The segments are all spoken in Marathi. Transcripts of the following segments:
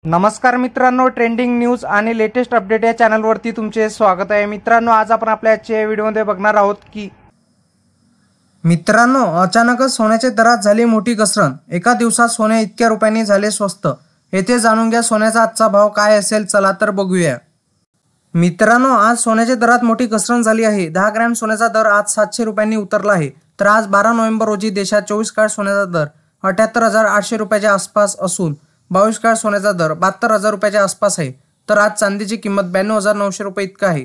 नमस्कार मित्रांनो, ट्रेंडिंग न्यूज आणि लेटेस्ट अपडेट या चॅनलवरती तुमचे स्वागत आहे। मित्रांनो, आज आपण आपल्या आजच्या व्हिडिओमध्ये बघणार आहोत की मित्रांनो, अचानकच सोन्याच्या दरात झाली मोठी घसरण। एका दिवसात सोने इतक्या रुपयांनी झाले स्वस्त। येथे जाणून घ्या सोन्याचा आजचा भाव काय असेल। चला तर बघूया। मित्रांनो, आज सोन्याच्या दरात मोठी घसरण झाली आहे। 10 ग्रॅम सोन्याचा दर आज 700 रुपयांनी उतरला आहे। तर आज 12 नोव्हेंबर रोजी देशात 24 कॅरेट सोन्याचा दर 78,800 रुपयाच्या आसपास असून 22 कॅरेट सोन्याचा दर 72,000 रुपयाच्या आसपास आहे। तर आज चांदीची किंमत 92,900 रुपये इतका आहे।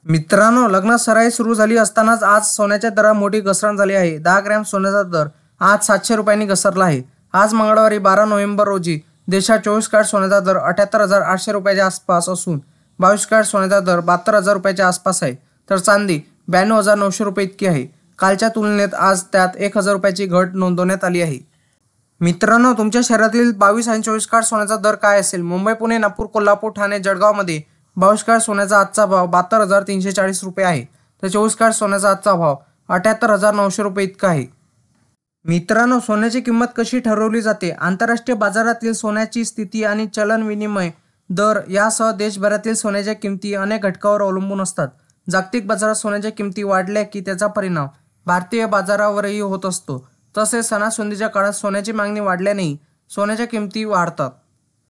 मित्रांनो, लग्न सराई सुरू झाली असतानाच आज सोन्याच्या दरात मोठी घसरण झाली आहे। 10 ग्रॅम सोन्याचा दर आज 700 रुपयांनी घसरला आहे। आज मंगळवारी 12 नोव्हेंबर रोजी देशात 24 कॅरेट सोन्याचा दर 78,800 रुपयाच्या आसपास असून 22 कॅरेट सोन्याचा दर 72,000 रुपयाच्या आसपास आहे। तर चांदी 92,900 रुपये इतकी आहे। कालच्या तुलनेत आज त्यात 1,000 रुपयाची घट नोंदवण्यात आली आहे। मित्रांनो, तुमच्या शहरातील 22 आणि 24 कॅरेट सोन्याचा दर काय असेल? मुंबई, पुणे, नागपूर, कोल्हापूर, ठाणे, जळगावमध्ये 22 कॅरेट सोन्याचा आजचा भाव 72,340 रुपये आहे। तर 24 कॅरेट सोन्याचा आजचा भाव 78,900 रुपये इतका आहे। मित्रांनो, सोन्याची किंमत कशी ठरवली जाते? आंतरराष्ट्रीय बाजारातील सोन्याची स्थिती आणि चलन विनिमय दर यासह देशभरातील सोन्याच्या किमती अनेक घटकांवर अवलंबून असतात। जागतिक बाजारात सोन्याच्या किमती वाढल्या की त्याचा परिणाम भारतीय बाजारावरही होत असतो। तसेच सणासुदीच्या काळात सोन्याची मागणी वाढल्यानेही सोन्याच्या किमती वाढतात।